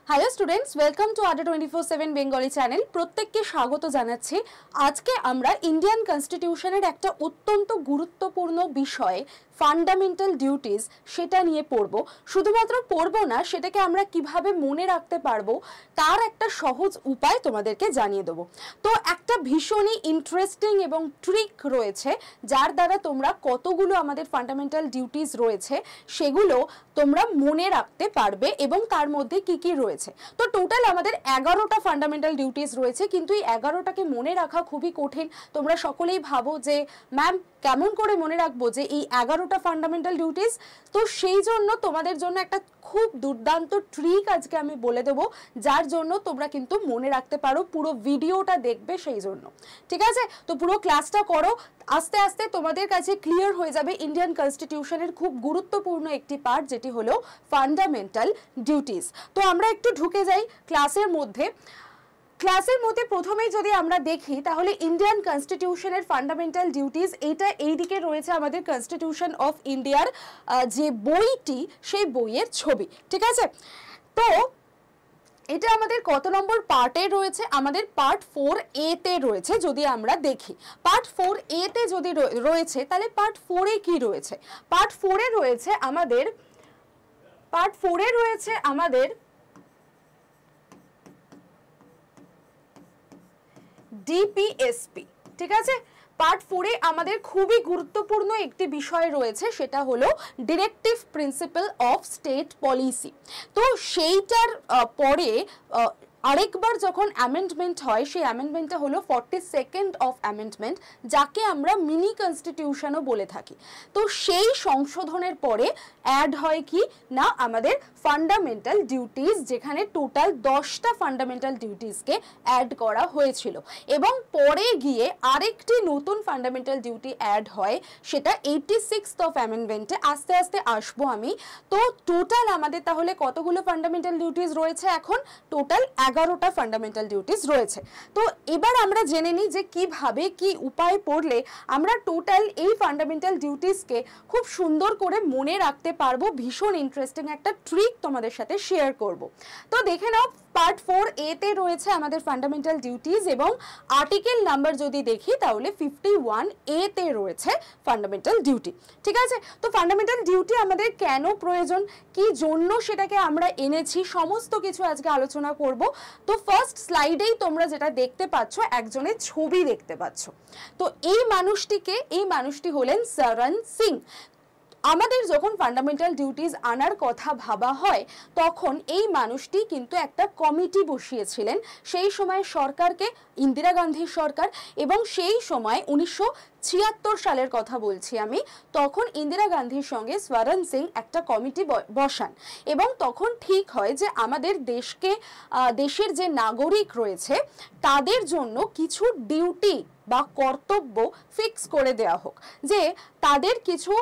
Hello students, welcome to আড্ডা 24/7 Bengali channel. প্রত্যেককে স্বাগত জানাচ্ছি। আজকে আমরা ইন্ডিয়ান কনস্টিটিউশনের একটা অত্যন্ত গুরুত্বপূর্ণ বিষয় ফান্ডামেন্টাল ডিউটিস সেটা নিয়ে পড়ব। শুধুমাত্র পড়ব না, সেটাকে আমরা কিভাবে মনে রাখতে পারবো তার একটা সহজ উপায় তোমাদেরকে জানিয়ে দেবো। তো একটা ভীষণই ইন্টারেস্টিং এবং ট্রিক রয়েছে যার দ্বারা তোমরা কতগুলো আমাদের ফান্ডামেন্টাল ডিউটিস রয়েছে সেগুলো তোমরা মনে রাখতে পারবে এবং তার মধ্যে কি কি রয়েছে। তো টোটাল আমাদের 11টা ফান্ডামেন্টাল ডিউটিস রয়েছে, কিন্তু এই 11টাকে মনে রাখা খুবই কঠিন। তোমরা সকলেই ভাবো যে ম্যাম কেমন করে মনে রাখবো যে এই 11টা ফান্ডামেন্টাল ডিউটিস। তো সেই জন্য তোমাদের জন্য একটা খুব দুর্দান্ত ট্রিক আজকে আমি বলে দেবো, যার জন্য তোমরা কিন্তু মনে রাখতে পারো। পুরো ভিডিওটা দেখবে সেই জন্য, ঠিক আছে? তো পুরো ক্লাসটা করো, আস্তে আস্তে তোমাদের কাছে ক্লিয়ার হয়ে যাবে ইন্ডিয়ান কনস্টিটিউশনের খুব গুরুত্বপূর্ণ একটি পার্ট, যেটি হলো ফান্ডামেন্টাল ডিউটিস। তো আমরা একটু ঢুকে যাই ক্লাসের মধ্যে। প্রথমেই যদি আমরা দেখি তাহলে ইন্ডিয়ান কনস্টিটিউশনের ফান্ডামেন্টাল ডিউটিস এইটা এইদিকে রয়েছে আমাদের কনস্টিটিউশন অফ ইন্ডিয়ার যে বইটি, সেই বইয়ের ছবি, ঠিক আছে? তো এটা আমাদের কত নম্বর পার্টে রয়েছে? আমাদের পার্ট 4A তে রয়েছে। যদি আমরা দেখি পার্ট 4A তে যদি রয়েছে, তাহলে পার্ট 4 এ কি রয়েছে? পার্ট 4 এ রয়েছে আমাদের ডিপিএসপি, ঠিক আছে? পার্ট 4 এ আমাদের খুবই গুরুত্বপূর্ণ একটি বিষয় রয়েছে, সেটা হলো directive principal of state policy. তো সেইটার পরে আরেকবার যখন অ্যামেন্ডমেন্ট হয়, সেই অ্যামেন্ডমেন্টটা হলো 42nd অফ অ্যামেন্ডমেন্ট, যাকে আমরা মিনি কনস্টিটিউশনও বলে থাকি। তো সেই সংশোধনের পরে অ্যাড হয় কি না আমাদের ফান্ডামেন্টাল ডিউটিস, যেখানে টোটাল 10টা ফান্ডামেন্টাল ডিউটিসকে অ্যাড করা হয়েছিল এবং পরে গিয়ে আরেকটি নতুন ফান্ডামেন্টাল ডিউটি অ্যাড হয়, সেটা 86th অফ অ্যামেন্ডমেন্টে। আস্তে আস্তে আসবো আমি। তো টোটাল আমাদের তাহলে কতগুলো ফান্ডামেন্টাল ডিউটিস রয়েছে? এখন টোটাল 11টা ফান্ডামেন্টাল ডিউটিস রয়েছে। তো এবার আমরা জেনে নিই যে কিভাবে কি উপায় পড়লে আমরা টোটাল এই ফান্ডামেন্টাল ডিউটিসকে খুব সুন্দর করে মনে রাখতে পারবো। ভীষণ ইন্টারেস্টিং একটা ট্রিক তোমাদের সাথে শেয়ার করব। তো দেখে নাও, পার্ট 4A তে রয়েছে আমাদের ফান্ডামেন্টাল ডিউটিস এবং আর্টিকেল নাম্বার যদি দেখি তাহলে 51A তে রয়েছে ফান্ডামেন্টাল ডিউটি, ঠিক আছে? তো ফান্ডামেন্টাল ডিউটি আমাদের কেন প্রয়োজন, কি জন্য সেটাকে আমরা এনেছি, সমস্ত কিছু আজকে আলোচনা করব। তো ফার্স্ট স্লাইডেই তোমরা যেটা দেখতে পাচ্ছ, একজনের ছবি দেখতে পাচ্ছ। তো এই মানুষটি হলেন শরণ সিং। আমাদের যখন ফান্ডামেন্টাল ডিউটিস আনার কথা ভাবা হয়, তখন এই মানুষটি কিন্তু একটা কমিটি বসিয়েছিলেন সেই সময় সরকারকে, ইন্দিরা গান্ধীর সরকার। এবং সেই সময় 1976 সালের কথা বলছি আমি, তখন ইন্দিরা গান্ধীর সঙ্গে শরণ সিং একটা কমিটি বসান এবং তখন ঠিক হয় যে আমাদের দেশের যে নাগরিক রয়েছে তাদের জন্য কিছু ডিউটি বা কর্তব্য ফিক্স করে দেওয়া হোক, যে তাদের কিছু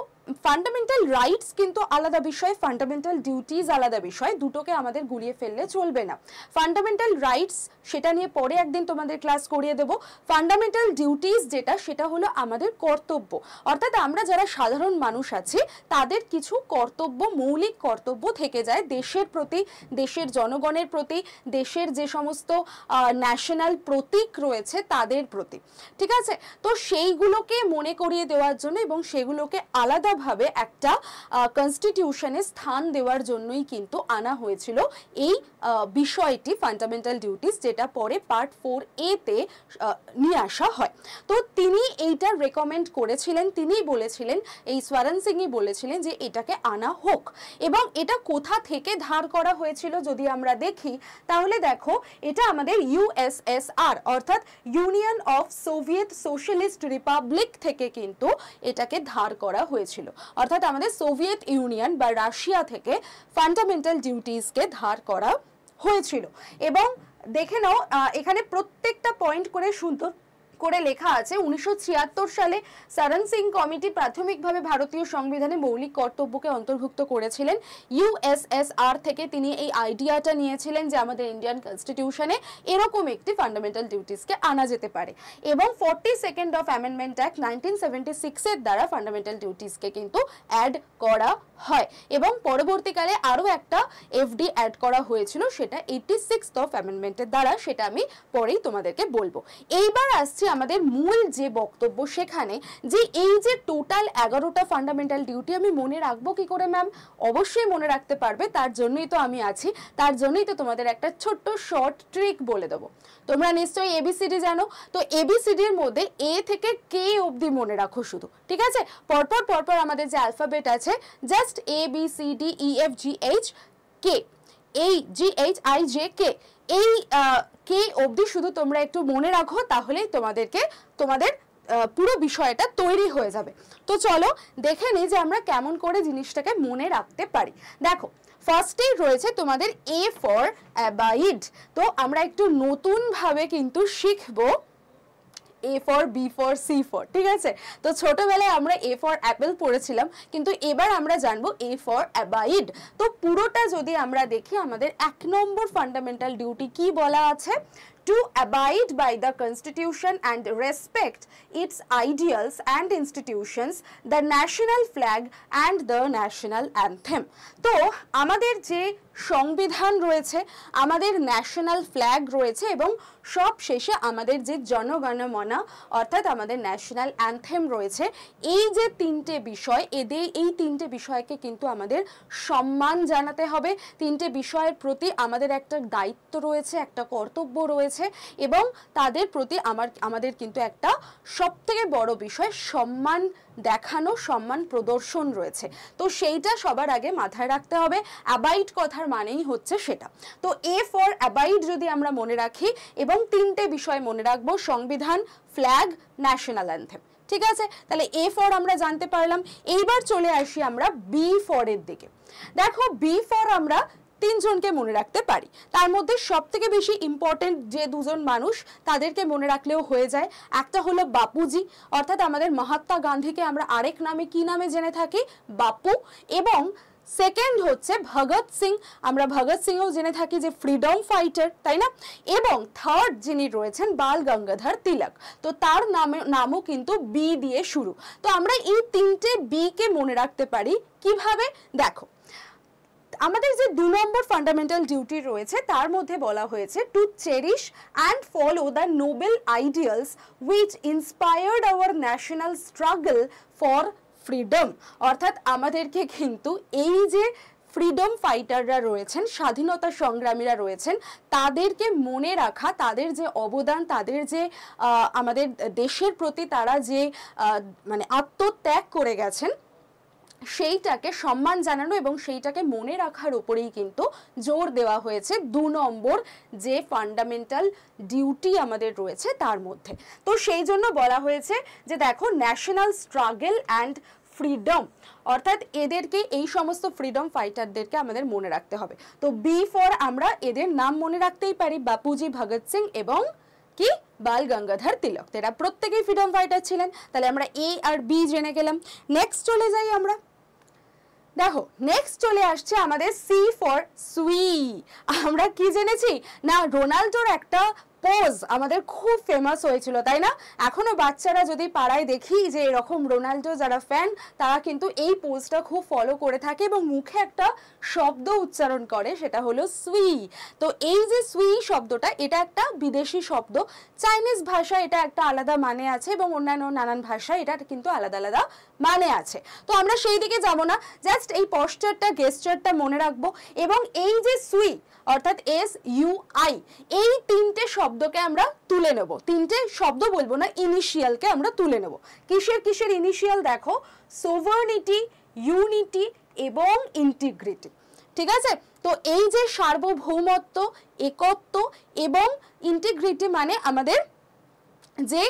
ফান্ডামেন্টাল রাইটস কিন্তু আলাদা বিষয়, ফান্ডামেন্টাল ডিউটিস আলাদা বিষয়, দুটোকে আমাদের গুলিয়ে ফেললে চলবে না। ফান্ডামেন্টাল রাইটস সেটা নিয়ে পরে একদিন তোমাদের ক্লাস করিয়ে দেব। ফান্ডামেন্টাল ডিউটিস যেটা, সেটা হলো আমাদের কর্তব্য, অর্থাৎ আমরা যারা সাধারণ মানুষ আছি তাদের কিছু কর্তব্য, মৌলিক কর্তব্য থেকে যায় দেশের প্রতি, দেশের জনগণের প্রতি, দেশের যে সমস্ত ন্যাশনাল প্রতীক রয়েছে তাদের প্রতি, ঠিক আছে? তো সেইগুলোকে মনে করিয়ে দেওয়ার জন্য এবং সেগুলোকে আলাদাভাবে একটা কনস্টিটিউশনে স্থান দেওয়ার জন্যই কিন্তু আনা হয়েছিল এই বিষয়টি ফান্ডামেন্টাল ডিউটিস, যেটা পরে পার্ট 4A তে নিয়ে আসা হয়। তো তিনি এইটা রেকমেন্ড করেছিলেন, তিনিই বলেছিলেন, এই শরণ সিংই বলেছিলেন যে এটাকে আনা হোক। এবং এটা কোথা থেকে ধার করা হয়েছিল যদি আমরা দেখি, তাহলে দেখো এটা আমাদের USSR অর্থাৎ union of Soviet socialist Republic থেকে কিন্তু এটাকে ধার করা হয়েছিল, অর্থাৎ আমাদের সোভিয়েত ইউনিয়ন বা রাশিয়া থেকে ফান্ডামেন্টাল ডিউটিসকে ধার করা হয়েছিল। এবং দেখে নাও, এখানে প্রত্যেকটা পয়েন্ট করে সুন্দর করে লেখা আছে 1976 সালে সরণ সিং কমিটি প্রাথমিকভাবে ভারতীয় সংবিধানে মৌলিক কর্তব্যকে অন্তর্ভুক্ত করেছিলেন। ইউএসএসআর থেকে তিনি এই আইডিয়াটা নিয়েছিলেন যে আমাদের ইন্ডিয়ান কনস্টিটিউশনে এরকম একটি ফান্ডামেন্টাল ডিউটিসকে আনা যেতে পারে, এবং 42nd অফ অ্যামেন্ডমেন্ট অ্যাক্ট 1976 এর দ্বারা ফান্ডামেন্টাল ডিউটিসকে কিন্তু অ্যাড করা হয়, এবং পরবর্তীকালে আরও একটা এফডি অ্যাড করা হয়েছিল, সেটা 86th অফ অ্যামেন্ডমেন্টের দ্বারা, সেটা আমি পরেই তোমাদেরকে বলবো। এইবার আসছি আমাদের মূল যে বক্তব্য, সেখানে যে এই যে টোটাল 11টা ফান্ডামেন্টাল ডিউটি আমি মনে রাখবো কি করে ম্যাম? অবশ্যই মনে রাখতে পারবে, তার জন্যই তো আমি আছি, তার জন্যই তো তোমাদের একটা ছোট্ট শর্ট ট্রিক বলে দেবো। তোমরা নিশ্চয়ই এবিসিডি জানো, তো এবিসিডির মধ্যে এ থেকে কে অবধি মনে রাখো শুধু, ঠিক আছে? পরপর পরপর আমাদের যে অ্যালফাবেট আছে, just A B C D E F G H K, এই G H I J K, এই কে অবধি শুধু তোমরা একটু মনে রাখো, তাহলেই তোমাদের পুরো বিষয়টা তৈরি হয়ে যাবে। তো চলো দেখে নিই যে আমরা কেমন করে জিনিসটাকে মনে রাখতে পারি। দেখো, ফার্স্টেই রয়েছে তোমাদের এ ফর অ্যাবাইড। তো আমরা একটু নতুন ভাবে কিন্তু শিখবো A for B for C for, ঠিক আছে? তো ছোটবেলায় আমরা এ ফর অ্যাপেল পড়েছিলাম, কিন্তু এবার আমরা জানবো এ ফর অ্যাবাইড। তো পুরোটা যদি আমরা দেখি, আমাদের 1 নম্বর ফান্ডামেন্টাল ডিউটি কি বলা আছে? to abide by the constitution and respect its ideals and institutions, the national flag and the national anthem. তো আমাদের যে সংবিধান রয়েছে, আমাদের ন্যাশনাল ফ্ল্যাগ রয়েছে, এবং সব শেষে আমাদের যে জনগণমন অর্থাৎ আমাদের ন্যাশনাল অ্যান্থেম রয়েছে, এই যে তিনটে বিষয়, এই তিনটে বিষয়কে কিন্তু আমাদের সম্মান জানাতে হবে। তিনটে বিষয়ের প্রতি আমাদের একটা দায়িত্ব রয়েছে, একটা কর্তব্য রয়েছে, এবং তাদের প্রতি আমাদের কিন্তু একটা সবথেকে বড় বিষয় সম্মান দেখানো, সম্মান প্রদর্শন রয়েছে। তো সেইটা সবার আগে মাথায় রাখতে হবে। অ্যাবাইড কথার মানেই হচ্ছে সেটা। তো এ ফর অ্যাবাইড যদি আমরা মনে রাখি, এবং তিনটে বিষয় মনে রাখবো, সংবিধান, ফ্ল্যাগ, ন্যাশনাল অ্যান্থেম, ঠিক আছে? তাহলে এ ফর আমরা জানতে পারলাম। এইবার চলে আসি আমরা বি ফর এর দিকে। দেখো, বি ফর আমরা তিনজনকে মনে রাখতে পারি, তার মধ্যে সব থেকে বেশি ইম্পর্টেন্ট যে দুজন মানুষ, তাদেরকে মনে রাখলেও হয়ে যায়। একটা হলো বাপুজি, অর্থাৎ আমাদের মহাত্মা গান্ধীকে আমরা আরেক নামে কি নামে জেনে থাকি? বাপু। এবং সেকেন্ড হচ্ছে ভগৎ সিং, আমরা ভগৎ সিংও জেনে থাকি যে ফ্রিডম ফাইটার, তাই না? এবং থার্ড যিনি রয়েছেন বাল গঙ্গাধর তিলক, তো তার নামও কিন্তু বি দিয়ে শুরু। তো আমরা এই তিনটে বি কে মনে রাখতে পারি কিভাবে? দেখো, আমাদের যে 2 নম্বর ফান্ডামেন্টাল ডিউটি রয়েছে, তার মধ্যে বলা হয়েছে to cherish and follow the noble ideals which inspired our national struggle for freedom. অর্থাৎ আমাদেরকে কিন্তু এই যে ফ্রিডম ফাইটাররা রয়েছেন, স্বাধীনতা সংগ্রামীরা রয়েছেন, তাদেরকে মনে রাখা, তাদের যে অবদান, তাদের যে আমাদের দেশের প্রতি তারা যে মানে আত্মত্যাগ করে গেছেন, সেইটাকে সম্মান জানানো এবং সেইটাকে মনে রাখার উপরেই কিন্তু জোর দেওয়া হয়েছে 2 নম্বর যে ফান্ডামেন্টাল ডিউটি আমাদের রয়েছে তার মধ্যে। তো সেই জন্য বলা হয়েছে যে দেখো, ন্যাশনাল স্ট্রাগল অ্যান্ড ফ্রিডম, অর্থাৎ এদেরকে, এই সমস্ত ফ্রিডম ফাইটারদেরকে আমাদের মনে রাখতে হবে। তো বি ফর আমরা এদের নাম মনে রাখতেই পারি, বাপুজি, ভগৎ সিং এবং কি বাল গঙ্গাধর তিলক। এরা প্রত্যেকেই ফ্রিডম ফাইটার ছিলেন। তাহলে আমরা এ আর বি জেনে গেলাম। নেক্সট চলে যাই আমরা। দেখো, নেক্সট চলে আসছে আমাদের সি ফর সুই। আমরা কি জেনেছি না, রোনাল্ডোর একটা পোজ আমাদের খুব ফেমাস হয়েছিল, তাই না? এখনো বাচ্চারা যদি পাড়ায় দেখি যে এরকম রোনাল্ডো যারা ফ্যান, তারা কিন্তু এই পোজটা খুব ফলো করে থাকে এবং মুখে একটা শব্দ উচ্চারণ করে, সেটা হলো সুই। তো এই যে সুই শব্দটা, এটা একটা বিদেশি শব্দ। চাইনিজ ভাষা এটা একটা আলাদা মানে আছে, এবং অন্যান্য নানান ভাষায় এটা কিন্তু আলাদা আলাদা মানে আছে। তো আমরা সেই দিকে যাব না, জাস্ট এই পশ্চারটা, গেস্টারটা মনে রাখবো। এবং এই যে সুই অর্থাৎ SUI, এই তিনটে শব্দকে আমরা তুলে নেব। তিনটে শব্দ বলবো না, ইনিশিয়ালকে আমরা তুলে নেব। কিসের কিসের ইনিশিয়াল? দেখো, সোভার্নিটি, ইউনিটি এবং ইন্টিগ্রিটি, ঠিক আছে? তো এই যে সার্বভৌমত্ব, একত্ব এবং ইন্টিগ্রিটি মানে আমাদের যে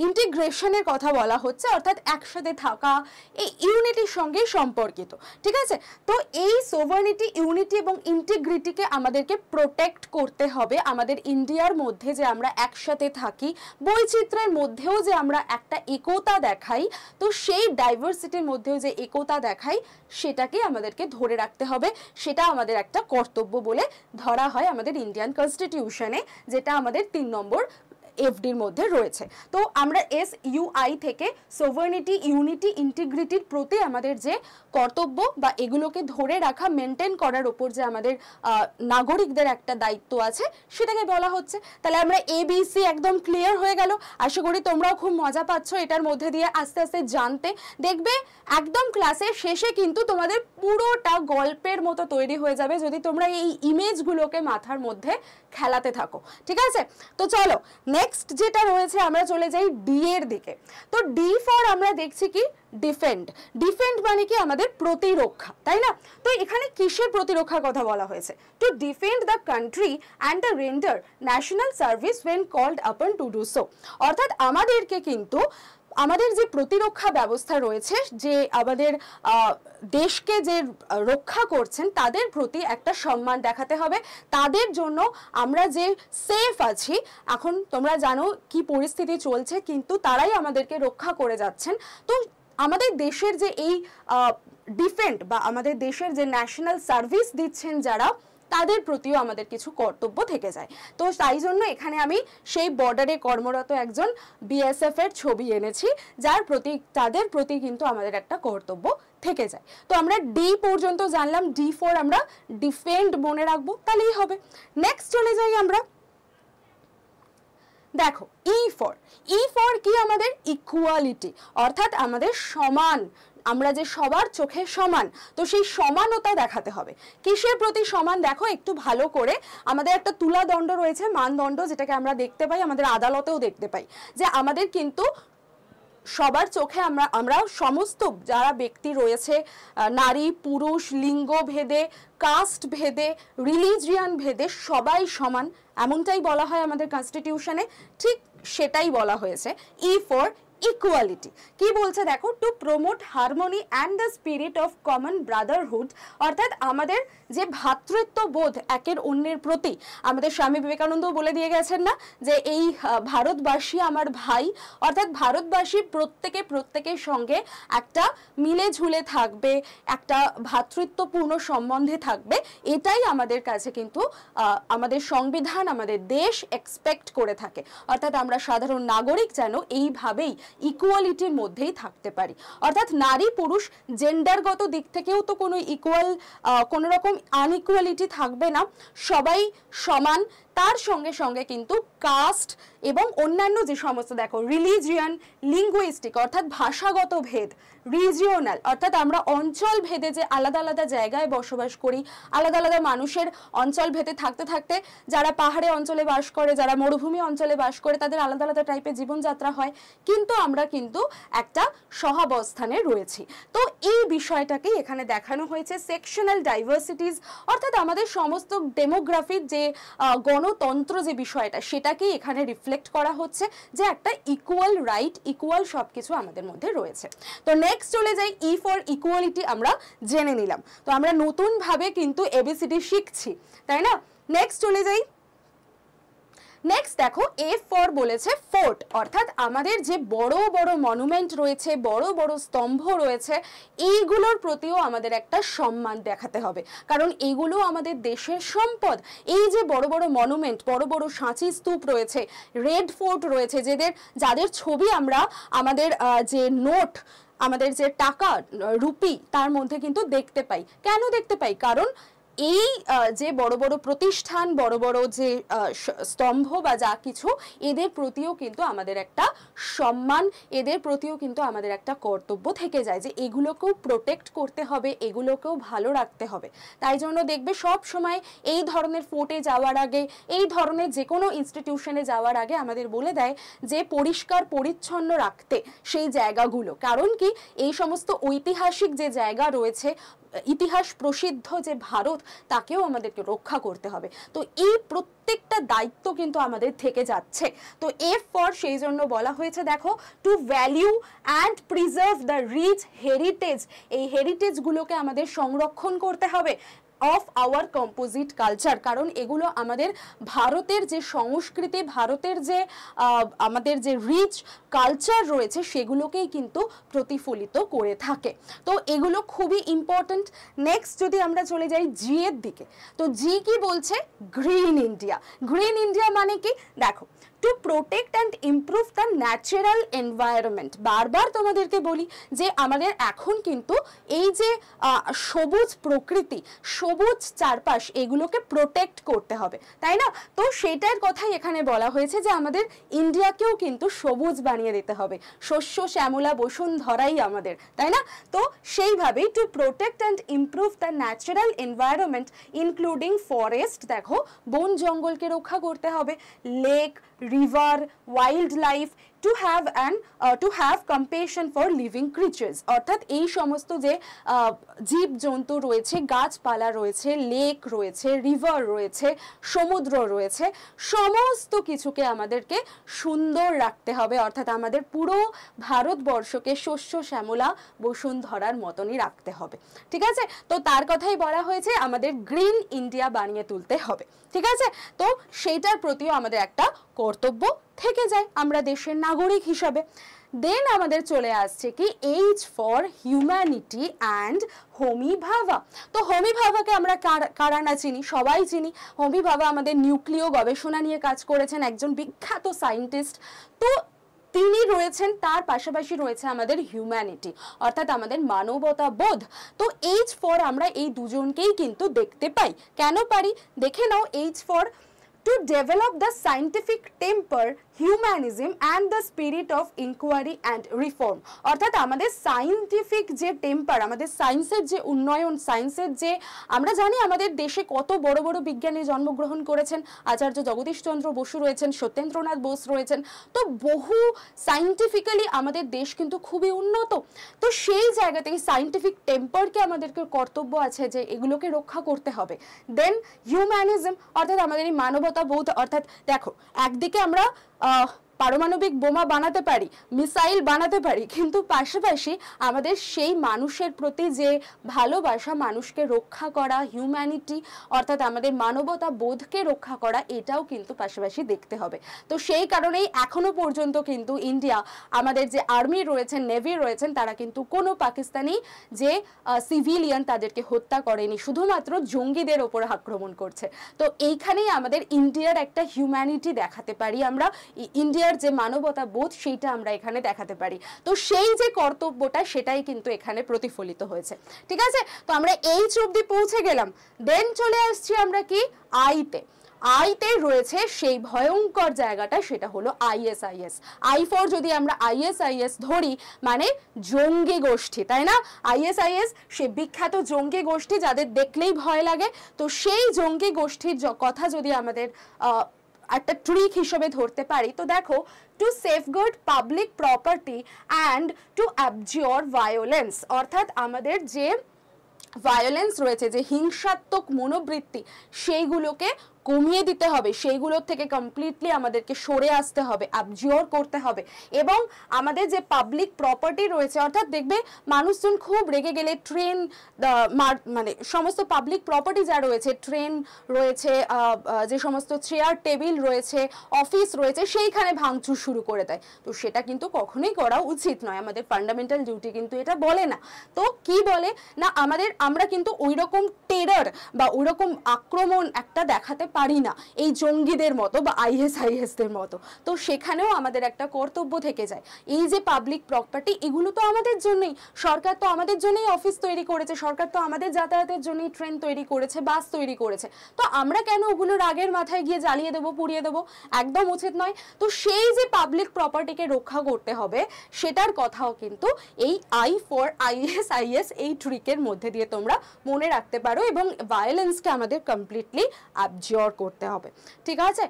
ইন্টিগ্রেশনের কথা বলা হচ্ছে, অর্থাৎ একসাথে থাকা, এই ইউনিটির সঙ্গে সম্পর্কিত, ঠিক আছে। তো এই সোভার্নিটি, ইউনিটি এবং ইন্টিগ্রিটিকে আমাদেরকে প্রোটেক্ট করতে হবে। আমাদের ইন্ডিয়ার মধ্যে যে আমরা একসাথে থাকি, বৈচিত্র্যের মধ্যেও যে আমরা একটা একতা দেখাই, তো সেই ডাইভার্সিটির মধ্যেও যে একতা দেখাই সেটাকে আমাদেরকে ধরে রাখতে হবে। সেটা আমাদের একটা কর্তব্য বলে ধরা হয় আমাদের ইন্ডিয়ান কনস্টিটিউশনে, যেটা আমাদের 3 নম্বর এফডির মধ্যে রয়েছে। তো আমরা SUI থেকে সোভার্নিটি, ইউনিটি, ইন্টিগ্রিটির প্রতি আমাদের যে কর্তব্য বা এগুলোকে ধরে রাখা, মেনটেন করার উপর যে আমাদের নাগরিকদের একটা দায়িত্ব আছে, সেটাকে বলা হচ্ছে। তাহলে আমরা ABC একদম ক্লিয়ার হয়ে গেল। আশা করি তোমরাও খুব মজা পাচ্ছ এটার মধ্যে দিয়ে আস্তে আস্তে জানতে। দেখবে একদম ক্লাসের শেষে কিন্তু তোমাদের পুরোটা গল্পের মতো তৈরি হয়ে যাবে যদি তোমরা এই ইমেজগুলোকে মাথার মধ্যে খেলাতে থাকো, ঠিক আছে। তো চলো নেক্সট যেটা রয়েছে, আমরা চলে যাই ডি এর দিকে। তো ডি ফর আমরা দেখছি কি ডিফেন্ড। ডিফেন্ড মানে কি আমাদের প্রতিরক্ষা, তাই না? তো এখানে কিসের প্রতিরক্ষার কথা বলা হয়েছে? To defend the country and the render national service when called upon to do so. অর্থাৎ আমাদেরকে কিন্তু আমাদের যে প্রতিরক্ষা ব্যবস্থা রয়েছে, যে আমাদের দেশকে যে রক্ষা করছেন তাদের প্রতি একটা সম্মান দেখাতে হবে। তাদের জন্য আমরা যে সেফ আছি, এখন তোমরা জানো কি পরিস্থিতি চলছে, কিন্তু তারাই আমাদেরকে রক্ষা করে যাচ্ছেন। তো আমাদের দেশের যে এই ডিফেন্ড বা আমাদের দেশের যে ন্যাশনাল সার্ভিস দিচ্ছেন যারা, তাদের প্রতিও আমাদের কিছু কর্তব্য থেকে যায়। তো তাই জন্য এখানে আমি সেই বর্ডারে কর্মরত একজন BSF এর ছবি এনেছি, যার প্রতি, তাদের প্রতি কিন্তু আমাদের একটা কর্তব্য থেকে যায়। তো আমরা ডি পর্যন্ত জানলাম। ডি ফর আমরা ডিফেন্ড মনে রাখবো, তাহলেই হবে। নেক্সট চলে যাই আমরা, দেখো ই ফর কি আমাদের ইকুয়ালিটি, অর্থাৎ আমাদের সমান, আমরা যে সবার চোখে সমান, তো সেই সমানতা দেখাতে হবে। কিসের প্রতি সমান? দেখো একটু ভালো করে, আমাদের একটা তুলাদণ্ড রয়েছে, মানদণ্ড, যেটাকে আমরা দেখতে পাই, আমাদের আদালতেও দেখতে পাই, যে আমাদের কিন্তু সবার চোখে আমরা সমস্ত যারা ব্যক্তি রয়েছে, নারী পুরুষ লিঙ্গ ভেদে, কাস্ট ভেদে, রিলিজিয়ান ভেদে সবাই সমান, এমনটাই বলা হয় আমাদের কনস্টিটিউশনে। ঠিক সেটাই বলা হয়েছে ই ফর ইকুয়ালিটি। কি বলছে দেখো, to promote harmony and the spirit of common Brotherhood, অর্থাৎ আমাদের যে ভ্রাতৃত্ববোধ একের অন্যের প্রতি, আমাদের স্বামী বিবেকানন্দ বলে দিয়ে গেছেন না, যে এই ভারতবাসী আমার ভাই, অর্থাৎ ভারতবাসী প্রত্যেকের সঙ্গে একটা মিলে ঝুলে থাকবে, একটা ভ্রাতৃত্বপূর্ণ সম্বন্ধে থাকবে। এটাই আমাদের কাছে কিন্তু আমাদের সংবিধান, আমাদের দেশ এক্সপেক্ট করে থাকে। অর্থাৎ আমরা সাধারণ নাগরিক যেন এইভাবেই ইকুয়ালিটির মধ্যেই থাকতে পারি। অর্থাৎ নারী পুরুষ জেন্ডারগত দিক থেকেও তো কোনো কোনো রকম আনইকুয়ালিটি থাকবে না, সবাই সমান। তার সঙ্গে সঙ্গে কিন্তু কাস্ট এবং অন্যান্য যে সমস্ত, দেখো রিলিজিয়ান, লিঙ্গুইস্টিক অর্থাৎ ভাষাগত ভেদ, রিজিওনাল অর্থাৎ আমরা অঞ্চল ভেদে যে আলাদা আলাদা জায়গায় বসবাস করি, আলাদা আলাদা মানুষের অঞ্চল ভেদে থাকতে থাকতে, যারা পাহাড়ে অঞ্চলে বাস করে, যারা মরুভূমি অঞ্চলে বাস করে, তাদের আলাদা আলাদা টাইপের জীবনযাত্রা হয়, কিন্তু আমরা কিন্তু একটা সহাবস্থানে রয়েছি। তো এই বিষয়টাকেই এখানে দেখানো হয়েছে। সেকশনাল ডাইভার্সিটিস অর্থাৎ আমাদের সমস্ত ডেমোগ্রাফির যে গণতন্ত্র যে বিষয়টা, সেটাকেই এখানে রিফ্লেক্ট করা হচ্ছে, যে একটা ইকুয়াল রাইট, ইকুয়াল সবকিছু আমাদের মধ্যে রয়েছে। তো নেক্সট চলে যাই, ই ফর ইকুয়ালিটি আমরা জেনে নিলাম। তো আমরা নতুন ভাবে কিন্তু ABCD শিখছি, তাই না? নেক্সট চলে যাই, নেক্সট দেখো এফ ফর বলেছে ফোর্ট, অর্থাৎ আমাদের যে বড় বড় মনুমেন্ট রয়েছে, বড় বড় স্তম্ভ রয়েছে, এইগুলোর প্রতিও আমাদের একটা সম্মান দেখাতে হবে, কারণ এগুলো আমাদের দেশের সম্পদ। এই যে বড় বড় মনুমেন্ট, বড় বড় সাঁচি স্তূপ রয়েছে, রেড ফোর্ট রয়েছে, যাদের ছবি আমরা আমাদের যে নোট, আমাদের যে টাকা রুপি, তার মধ্যে কিন্তু দেখতে পাই। কেন দেখতে পাই? কারণ এই যে বড় বড় প্রতিষ্ঠান, বড় বড় যে স্তম্ভ বা যা কিছু, এদের প্রতিও কিন্তু আমাদের একটা সম্মান, এদের প্রতিও কিন্তু আমাদের একটা কর্তব্য থেকে যায়, যে এগুলোকেও প্রোটেক্ট করতে হবে, এগুলোকেও ভালো রাখতে হবে। তাই জন্য দেখবে সব সময় এই ধরনের ফোর্টে যাওয়ার আগে, এই ধরনের যে কোনো ইনস্টিটিউশনে যাওয়ার আগে আমাদের বলে দেয় যে পরিষ্কার পরিচ্ছন্ন রাখতে সেই জায়গাগুলো। কারণ কি, এই সমস্ত ঐতিহাসিক যে জায়গা রয়েছে, ইতিহাস প্রসিদ্ধ যে ভারত, তাকেও আমাদেরকে রক্ষা করতে হবে। তো এই প্রত্যেকটা দায়িত্ব কিন্তু আমাদের থেকে যাচ্ছে। তো এফ ফর সেই জন্য বলা হয়েছে, দেখো, to value and preserve the rich heritage, এই হেরিটেজগুলোকে আমাদের সংরক্ষণ করতে হবে অফ আওয়ার কম্পোজিট কালচার, কারণ এগুলো আমাদের ভারতের যে সংস্কৃতি, ভারতের যে আমাদের যে রিচ কালচার রয়েছে সেগুলোকেই কিন্তু প্রতিফলিত করে থাকে। তো এগুলো খুবই ইম্পর্ট্যান্ট। নেক্সট যদি আমরা চলে যাই জি এর দিকে, তো জি কি বলছে, গ্রিন ইন্ডিয়া। গ্রিন ইন্ডিয়া মানে কি, দেখো, to protect and improve the natural environment. বারবার তোমাদেরকে বলি যে আমাদের এখন কিন্তু এই যে সবুজ প্রকৃতি, সবুজ চারপাশ, এগুলোকে প্রোটেক্ট করতে হবে, তাই না? তো সেটার কথাই এখানে বলা হয়েছে যে আমাদের ইন্ডিয়াকেও কিন্তু সবুজ বানিয়ে দিতে হবে, শস্য শ্যামলা বসুন্ধরাই আমাদের, তাই না? তো সেইভাবেই to protect and improve the natural environment including forest, দেখো, বন জঙ্গলকে রক্ষা করতে হবে, lake, river, wild life, to have compassion for living creatures, অর্থাৎ এই সমস্ত যে জীব জন্তু রয়েছে, গাছপালা রয়েছে, লেক রয়েছে, রিভার রয়েছে, সমুদ্র রয়েছে, সমস্ত কিছুকে আমাদেরকে সুন্দর রাখতে হবে, অর্থাৎ আমাদের পুরো ভারতবর্ষকে শস্য শ্যামলা বসুন্ধরার মতনই রাখতে হবে, ঠিক আছে? তো তার কথাই বলা হয়েছে আমাদের গ্রিন ইন্ডিয়া বানিয়ে তুলতে হবে, ঠিক আছে? তো সেইটার প্রতিও আমাদের একটা কর্তব্য থেকে যায় আমরা দেশের নাগরিক হিসাবে। দেন আমাদের চলে আসছে কি এইচ ফর হিউম্যানিটি অ্যান্ড হোমি ভাভা। তো হোমি ভাভাকে আমরা কারা না চিনি, সবাই চিনি। হোমি ভাভা আমাদের নিউক্লিয় গবেষণা নিয়ে কাজ করেছেন, একজন বিখ্যাত সায়েন্টিস্ট। তো তিনি রয়েছেন, তার পাশাপাশি রয়েছে আমাদের হিউম্যানিটি, অর্থাৎ আমাদের মানবতা বোধ। তো এইচ ফর আমরা এই দুজনকেই কিন্তু দেখতে পাই। কেন পারি দেখে নাও। H for to develop the scientific temper, humanism and the spirit of inquiry and reform, অর্থাৎ আমাদের সায়েন্টিফিক যে টেম্পার, আমাদের সায়েন্সের যে উন্নয়ন, সায়েন্সের যে, আমরা জানি আমাদের দেশে কত বড় বড় বিজ্ঞানী জন্মগ্রহণ করেছেন, আচার্য জগদীশচন্দ্র বসু রয়েছেন, সত্যেন্দ্রনাথ বোস রয়েছেন। তো বহু সায়েন্টিফিক্যালি আমাদের দেশ কিন্তু খুবই উন্নত। তো সেই জায়গা থেকে সায়েন্টিফিক টেম্পারকে আমাদেরকে কর্তব্য আছে যে এগুলোকে রক্ষা করতে হবে। দেন হিউম্যানিজম, অর্থাৎ আমাদের এই মানবতা বোধ, অর্থাৎ দেখো, একদিকে আমরা পারমাণবিক বোমা বানাতে পারি, মিসাইল বানাতে পারি, কিন্তু পাশাপাশি আমাদের সেই মানুষের প্রতি যে ভালোবাসা, মানুষকে রক্ষা করা, হিউম্যানিটি অর্থাৎ আমাদের মানবতা বোধকে রক্ষা করা, এটাও কিন্তু পাশাপাশি দেখতে হবে। তো সেই কারণেই এখনো পর্যন্ত কিন্তু ইন্ডিয়া, আমাদের যে আর্মি রয়েছেন, নেভি রয়েছেন, তারা কিন্তু কোনো পাকিস্তানি যে সিভিলিয়ান তাদেরকে হত্যা করেনি, শুধুমাত্র জঙ্গিদের ওপর আক্রমণ করছে। তো এইখানেই আমাদের ইন্ডিয়ার একটা হিউম্যানিটি দেখাতে পারি আমরা, ইন্ডিয়া যে মানবতা বোধ সেইটা আমরা এখানে দেখাতে পারি। তো সেই যে কর্তব্যটা সেটাই কিন্তু এখানে প্রতিফলিত হয়েছে, ঠিক আছে? তো আমরা এইচ অবধি পৌঁছে গেলাম। দেন চলে আসছি আমরা কি আইতে। আইতে রয়েছে সেই ভয়ঙ্কর জায়গাটা, সেটা হলো আইএসআইএস। আই ফর যদি আমরা আইএসআইএস ধরি মানে জঙ্গি গোষ্ঠী, তাই না? আইএসআইএস সে বিখ্যাত জঙ্গি গোষ্ঠী যাদের দেখলেই ভয় লাগে। তো সেই জঙ্গি গোষ্ঠীর কথা যদি আমাদের একটা ট্রিক হিসেবে ধরতে পারি, তো দেখো, to safeguard public property and to abjure violence, অর্থাৎ আমাদের যে ভায়োলেন্স রয়েছে, যে হিংসাত্মক মনোবৃত্তি, সেইগুলোকে কমিয়ে দিতে হবে, সেইগুলোর থেকে কমপ্লিটলি আমাদেরকে সরে আসতে হবে, অ্যাবজিওর করতে হবে। এবং আমাদের যে পাবলিক প্রপার্টি রয়েছে, অর্থাৎ দেখবে মানুষজন খুব রেগে গেলে ট্রেন, মানে সমস্ত পাবলিক প্রপার্টি যা রয়েছে, ট্রেন রয়েছে, যে সমস্ত চেয়ার টেবিল রয়েছে, অফিস রয়েছে, সেইখানে ভাঙচুর শুরু করে দেয়। তো সেটা কিন্তু কখনোই করা উচিত নয়, আমাদের ফান্ডামেন্টাল ডিউটি কিন্তু এটা বলে না। তো কি বলে না, আমরা কিন্তু ওই রকম টেরর বা ওই রকম আক্রমণ একটা দেখাতে পারি না এই জঙ্গিদের মতো বা আইএসআইএসদের মতো। তো সেখানেও আমাদের একটা কর্তব্য থেকে যায়। এই যে পাবলিক প্রপার্টি, এগুলো তো আমাদের জন্যই, সরকার তো আমাদের জন্যই অফিস তৈরি করেছে, সরকার তো আমাদের যাতায়াতের জন্যই ট্রেন তৈরি করেছে, বাস তৈরি করেছে। তো আমরা কেন ওগুলো রাগের মাথায় গিয়ে জ্বালিয়ে দেবো, পুড়িয়ে দেবো? একদম উচিত নয়। তো সেই যে পাবলিক প্রপার্টিকে রক্ষা করতে হবে, সেটার কথাও কিন্তু এই আই ফর আইএসআইএস এই ট্রিকের মধ্যে দিয়ে তোমরা মনে রাখতে পারো, এবং ভায়োলেন্সকে আমাদের কমপ্লিটলি অ্যাবজর্ব করতে হবে, ঠিক আছে?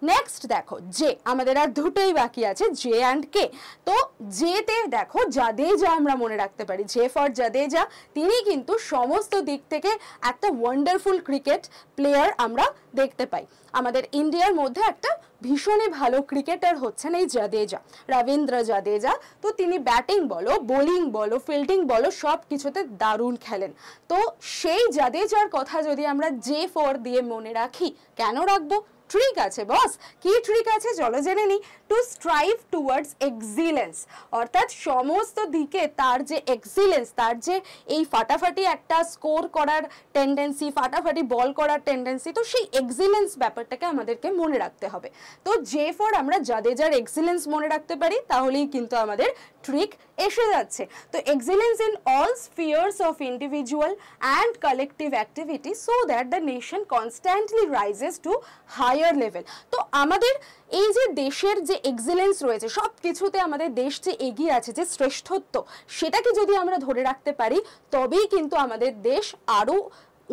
নেক্সট দেখো জে, আমাদের আর দুটোই বাকি আছে, জে অ্যান্ড কে। তো জেতে দেখো জাদেজা আমরা মনে রাখতে পারি, জে ফর জাদেজা। তিনি কিন্তু সমস্ত দিক থেকে একটা ওয়ান্ডারফুল ক্রিকেট প্লেয়ার আমরা দেখতে পাই। আমাদের ইন্ডিয়ার মধ্যে একটা ভীষণই ভালো ক্রিকেটার হচ্ছেন এই জাদেজা, রবীন্দ্র জাদেজা। তো তিনি ব্যাটিং বলো, বোলিং বলো, ফিল্ডিং বলো, সব কিছুতে দারুণ খেলেন। তো সেই জাদেজার কথা যদি আমরা জে ফর দিয়ে মনে রাখি, কেন রাখবো? ট্রিক আছে বস। কি ট্রিক আছে চলো জেনে নি। টু স্ট্রাইভ টুয়ার্ডস এক্সিলেন্স, অর্থাৎ সমস্ত দিকে তার যে এক্সিলেন্স, তার যে এই ফাটাফাটি একটা স্কোর করার টেন্ডেন্সি, ফাটাফাটি বল করার টেন্ডেন্সি, তো সেই এক্সিলেন্স ব্যাপারটাকে আমাদেরকে মনে রাখতে হবে। তো জে ফর আমরা জাদেজার এক্সিলেন্স মনে রাখতে পারি, তাহলেই কিন্তু আমাদের ট্রিক এসে যাচ্ছে। তো excellence in all spheres of individual and collective activity so that the nation constantly rises to higher level. তো আমাদের এই যে দেশের যে এক্সিলেন্স রয়েছে, সব কিছুতে আমাদের দেশ যে এগিয়ে আছে, যে শ্রেষ্ঠত্ব, সেটাকে যদি আমরা ধরে রাখতে পারি, তবেই কিন্তু আমাদের দেশ আরও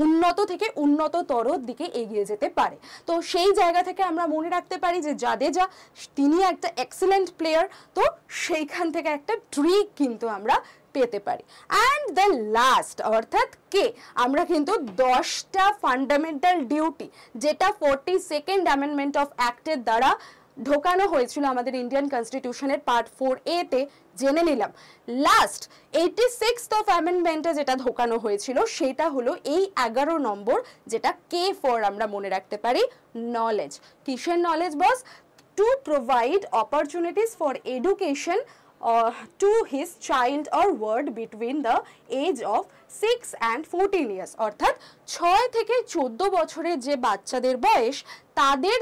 উন্নত থেকে উন্নততর দিকে এগিয়ে যেতে পারে। তো সেই জায়গা থেকে আমরা মনে রাখতে পারি যে জাদেজা তিনি একটা এক্সেলেন্ট প্লেয়ার। তো সেইখান থেকে একটা ট্রিক কিন্তু আমরা পেতে পারি। অ্যান্ড দ্য লাস্ট অর্থাৎ কে, আমরা কিন্তু 10টা ফান্ডামেন্টাল ডিউটি, যেটা 42nd অ্যামেন্ডমেন্ট অফ অ্যাক্টের দ্বারা ঢোকানো হয়েছিল আমাদের ইন্ডিয়ান কনস্টিটিউশনের পার্ট 4A তে, জেনে নিলাম। লাস্ট 86th অফ অ্যামেন্ডমেন্টে যেটা ঢোকানো হয়েছিল সেটা হলো এই 11 নম্বর, যেটা কে ফর আমরা মনে রাখতে পারি নলেজ। কিসের knowledge boss? To provide opportunities for education to his child or ward between the age of 6 and 14 years, অর্থাৎ 6 থেকে 14 বছরের যে বাচ্চাদের বয়স, তাদের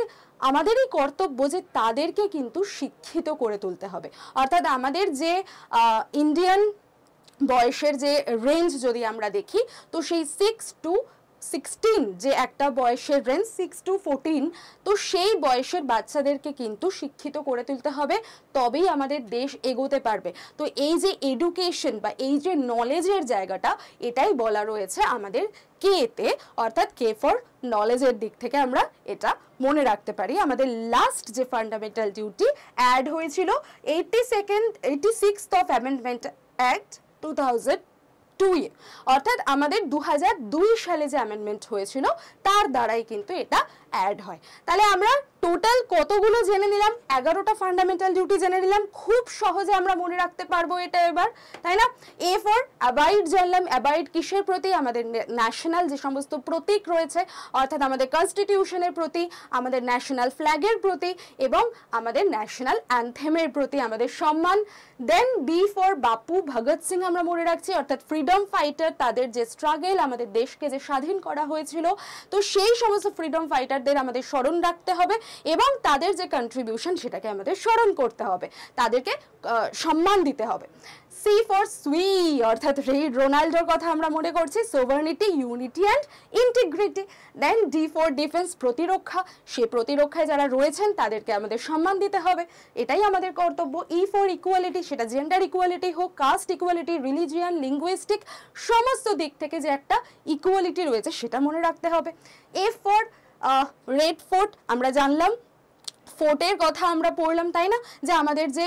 আমাদেরই কর্তব্য যে তাদেরকে কিন্তু শিক্ষিত করে তুলতে হবে। অর্থাৎ আমাদের যে ইন্ডিয়ান বয়সের যে রেঞ্জ যদি আমরা দেখি, তো সেই 6 to 16 যে একটা বয়সের রেঞ্জ, 6 to 14, তো সেই বয়সের বাচ্চাদেরকে কিন্তু শিক্ষিত করে তুলতে হবে, তবেই আমাদের দেশ এগোতে পারবে। তো এই যে এডুকেশন বা এই যে নলেজের জায়গাটা, এটাই বলা রয়েছে আমাদের কেতে, অর্থাৎ কে ফর নলেজের দিক থেকে আমরা এটা মনে রাখতে পারি। আমাদের লাস্ট যে ফান্ডামেন্টাল ডিউটি অ্যাড হয়েছিল 86th অফ অ্যামেন্ডমেন্ট অ্যাক্ট 2002, অর্থাৎ আমাদের 2002 সালে যে অ্যামেন্ডমেন্ট হয়েছিল তার দ্বারাই কিন্তু এটা অ্যাড হয়। তাহলে আমরা টোটাল কতগুলো জেনে নিলাম? 11টা ফান্ডামেন্টাল ডিউটি জেনে নিলাম। খুব সহজে আমরা মনে রাখতে পারবো এটা এবার, তাই না? এ ফর অ্যাবাইড জানলাম। অ্যাবাইড কিসের প্রতি? আমাদের ন্যাশনাল যে সমস্ত প্রতীক রয়েছে, অর্থাৎ আমাদের কনস্টিটিউশনের প্রতি, আমাদের ন্যাশনাল ফ্ল্যাগের প্রতি এবং আমাদের ন্যাশনাল অ্যান্থেমের প্রতি আমাদের সম্মান। দেন বি ফর বাপু ভগৎ সিং আমরা মনে রাখছি, অর্থাৎ ফ্রিডম ফাইটার, তাদের যে স্ট্রাগল, আমাদের দেশকে যে স্বাধীন করা হয়েছিল, তো সেই সমস্ত ফ্রিডম ফাইটারদের আমাদের স্মরণ রাখতে হবে এবং তাদের যে কন্ট্রিবিউশন সেটাকে আমাদের স্মরণ করতে হবে, তাদেরকে সম্মান দিতে হবে। সি ফর সুই, অর্থাৎ রোনাল্ডোর কথা আমরা মনে করছি, sovereignty, unity and integrity. Then D for defence, প্রতিরক্ষা, সে প্রতিরক্ষায় যারা রয়েছেন তাদেরকে আমাদের সম্মান দিতে হবে, এটাই আমাদের কর্তব্য। ই ফর ইকুয়ালিটি, সেটা জেন্ডার ইকুয়ালিটি হোক, কাস্ট ইকুয়ালিটি, রিলিজিয়ান, লিঙ্গুইস্টিক, সমস্ত দিক থেকে যে একটা ইকুয়ালিটি রয়েছে সেটা মনে রাখতে হবে। এফ ফর রেড ফোর্ট, আমরা জানলাম ফোর্টের কথা আমরা পড়লাম, তাই না, যে আমাদের যে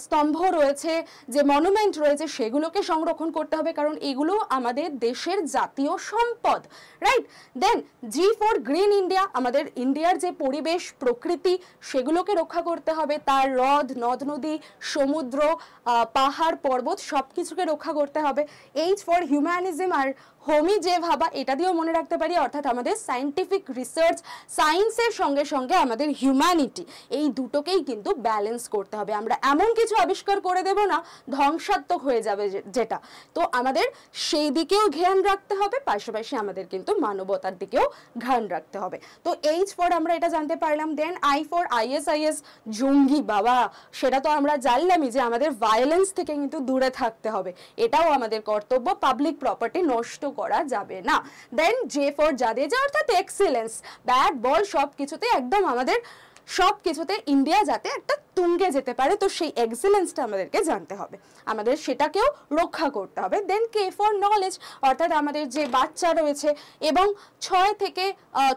স্তম্ভ রয়েছে, যে মনুমেন্ট রয়েছে, সেগুলোকে সংরক্ষণ করতে হবে, কারণ এগুলো আমাদের দেশের জাতীয় সম্পদ, right? Then G for green India, আমাদের ইন্ডিয়ার যে পরিবেশ, প্রকৃতি, সেগুলোকে রক্ষা করতে হবে, তার হ্রদ, নদ নদী, সমুদ্র, পাহাড়, পর্বত, সব কিছুকে রক্ষা করতে হবে। এইচ ফর হিউম্যানিজম আর হোমি যে ভাবা, এটা দিয়েও মনে রাখতে পারি, অর্থাৎ আমাদের সায়েন্টিফিক রিসার্চ, সায়েন্সের সঙ্গে সঙ্গে আমাদের হিউম্যানিটি, এই দুটোকেই কিন্তু ব্যালেন্স করতে হবে। আমরা এমন কিছু আবিষ্কার করে দেব না ধ্বংসাত্মক হয়ে যাবে যেটা, তো আমাদের সেই দিকেও ধ্যান রাখতে হবে, পাশাপাশি আমাদের কিন্তু মানবতার দিকেও ধ্যান রাখতে হবে। তো এইচ ফর আমরা এটা জানতে পারলাম। দেন আই ফর ISIS, জঙ্গি, বাবা সেটা তো আমরা জানলামই যে আমাদের ভায়োলেন্স থেকে কিন্তু দূরে থাকতে হবে, এটাও আমাদের কর্তব্য, পাবলিক প্রপার্টি নষ্ট করা যাবে না। দেন জে ফর জাদেজা, অর্থাৎ এক্সেলেন্স, ব্যাট বল সব কিছুতে একদম আমাদের সব কিছুতে ইন্ডিয়া যাতে একটা তুঙ্গে যেতে পারে, তো সেই এক্সেলেন্সটা আমাদেরকে জানতে হবে, আমাদের সেটাকেও রক্ষা করতে হবে। দেন কে ফর নলেজ, অর্থাৎ আমাদের যে বাচ্চা রয়েছে এবং 6 থেকে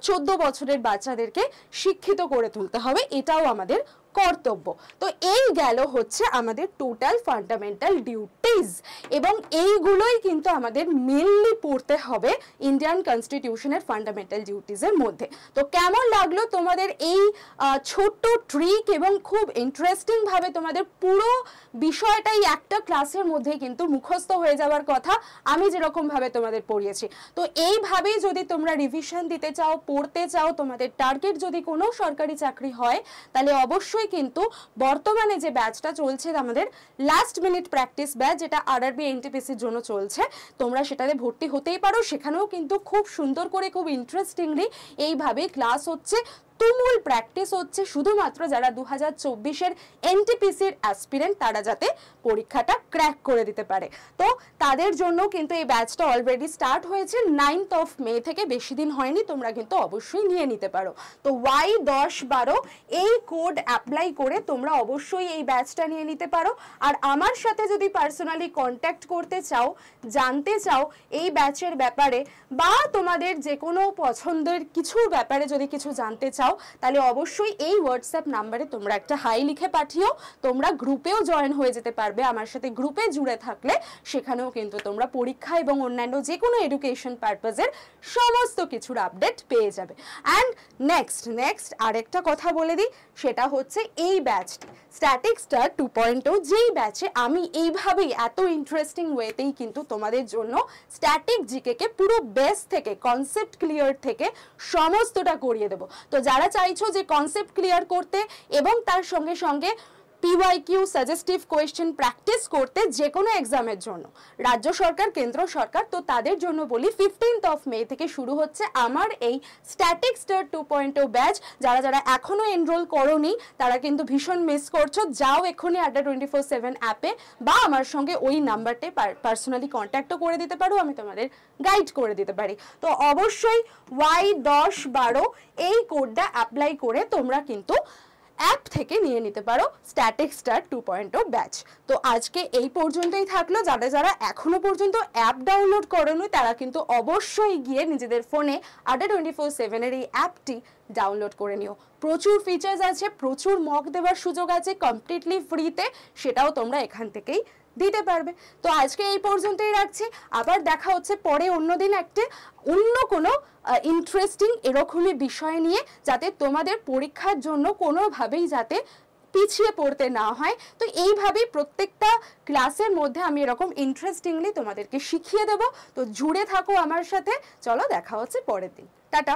14 বছরের বাচ্চাদেরকে শিক্ষিত করে তুলতে হবে, এটাও আমাদের কর্তব্য। তো এই গেল হচ্ছে আমাদের টোটাল ফান্ডামেন্টাল ডিউটিস, এবং এইগুলোই কিন্তু আমাদের মেনলি পড়তে হবে ইন্ডিয়ান কনস্টিটিউশনের ফান্ডামেন্টাল ডিউটিসের মধ্যে। তো কেমন লাগলো তোমাদের এই ছোট্ট ট্রিক, এবং খুব ইন্টারেস্টিং ভাবে তোমাদের পুরো বিষয়টাই একটা ক্লাসের মধ্যে কিন্তু মুখস্থ হয়ে যাওয়ার কথা, আমি যেরকম ভাবে তোমাদের পড়িয়েছি। তো এইভাবেই যদি তোমরা রিভিশন দিতে চাও, পড়তে চাও, তোমাদের টার্গেট যদি কোনো সরকারি চাকরি হয়, তাহলে অবশ্যই কিন্তু বর্তমানে যে ব্যাচটা চলছে আমাদের লাস্ট মিনিট প্র্যাকটিস ব্যাচ, যেটা আরআরবি এনটিপিসির জন্য চলছে, তোমরা সেটাতে ভর্তি হতেই পারো। সেখানেও কিন্তু খুব সুন্দর করে, খুব ইন্টারেস্টিংলি এইভাবে ক্লাস হচ্ছে, তুমুল প্র্যাকটিস হচ্ছে, শুধুমাত্র যারা 2024-এর এনটিপিসির অ্যাসপিরেন্ট তারা যাতে পরীক্ষাটা ক্র্যাক করে দিতে পারে। তো তাদের জন্য কিন্তু এই ব্যাচটা অলরেডি স্টার্ট হয়েছে 9th of May থেকে, বেশি দিন হয়নি, তোমরা কিন্তু অবশ্যই নিয়ে নিতে পারো। তো Y1012 এই কোড অ্যাপ্লাই করে তোমরা অবশ্যই এই ব্যাচটা নিয়ে নিতে পারো। আর আমার সাথে যদি পার্সোনালি কন্ট্যাক্ট করতে চাও, জানতে চাও এই ব্যাচের ব্যাপারে, বা তোমাদের যে কোনো পছন্দের কিছুর ব্যাপারে যদি কিছু জানতে চাও, তাহলে অবশ্যই এই হোয়াটসঅ্যাপ নাম্বারে তোমরা একটা হাই লিখে পাঠিও। তোমরা গ্রুপেও জয়েন হয়ে যেতে পারবে, আমার সাথে গ্রুপে জুড়ে থাকলে সেখানেও কিন্তু তোমরা পরীক্ষা এবং অন্যান্য যে কোনো এডুকেশন পারপাজের সমস্ত কিছুর আপডেট পেয়ে যাবে। অ্যান্ড নেক্সট আরেকটা কথা বলে দিই, সেটা হচ্ছে এই ব্যাচটি স্ট্যাটিক স্টার 2.0, যেই ব্যাচে আমি এইভাবেই এত ইন্টারেস্টিং ওয়েতেই কিন্তু তোমাদের জন্য স্ট্যাটিক জিকেকে পুরো বেস থেকে, কনসেপ্ট ক্লিয়ার থেকে সমস্তটা করিয়ে দেবো। তো যারা চাইছো যে কনসেপ্ট ক্লিয়ার করতে এবং তার সঙ্গে সঙ্গে PYQ সাজেস্টিভ কোয়েশ্চেন প্র্যাকটিস করতে যে কোনো এক্সামের জন্য, রাজ্য সরকার, কেন্দ্র সরকার, তো তাদের জন্য বলি 15th of May থেকে শুরু হচ্ছে আমার এই স্ট্যাটিক স্টার 2.0 ব্যাচ। যারা যারা এখনো এনরোল করোনি তারা কিন্তু ভীষণ মিস করছো, যাও এক্ষুনি আড্ডা 24/7 অ্যাপে, বা আমার সঙ্গে ওই নাম্বারটায় পার্সোনালি কন্ট্যাক্টও করে দিতে পারো, আমি তোমাদের গাইড করে দিতে পারি। তো অবশ্যই Y1012 এই কোডটা অ্যাপ্লাই করে তোমরা কিন্তু অ্যাপ থেকে নিয়ে নিতে পারো স্ট্যাটিক স্টার 2.0 ব্যাচ। তো আজকে এই পর্যন্তই থাকলো। যারা যারা এখনো পর্যন্ত অ্যাপ ডাউনলোড করেনি তারা কিন্তু অবশ্যই গিয়ে নিজেদের ফোনে আড্ডা 24/7-এর এই অ্যাপটি ডাউনলোড করে নিও। প্রচুর ফিচার্স আছে, প্রচুর মক দেওয়ার সুযোগ আছে কমপ্লিটলি ফ্রিতে, সেটাও তোমরা এখান থেকেই দিতে পারবে। তো আজকে এই পর্যন্তই রাখছি, আবার দেখা হচ্ছে পরে অন্যদিন একটা অন্য কোনো ইন্টারেস্টিং এরকমই বিষয় নিয়ে, যাতে তোমাদের পরীক্ষার জন্য কোনোভাবেই যাতে পিছিয়ে পড়তে না হয়। তো এইভাবেই প্রত্যেকটা ক্লাসের মধ্যে আমি এরকম ইন্টারেস্টিংলি তোমাদেরকে শিখিয়ে দেব। তো জুড়ে থাকো আমার সাথে। চলো দেখা হচ্ছে পরের দিন, টাটা।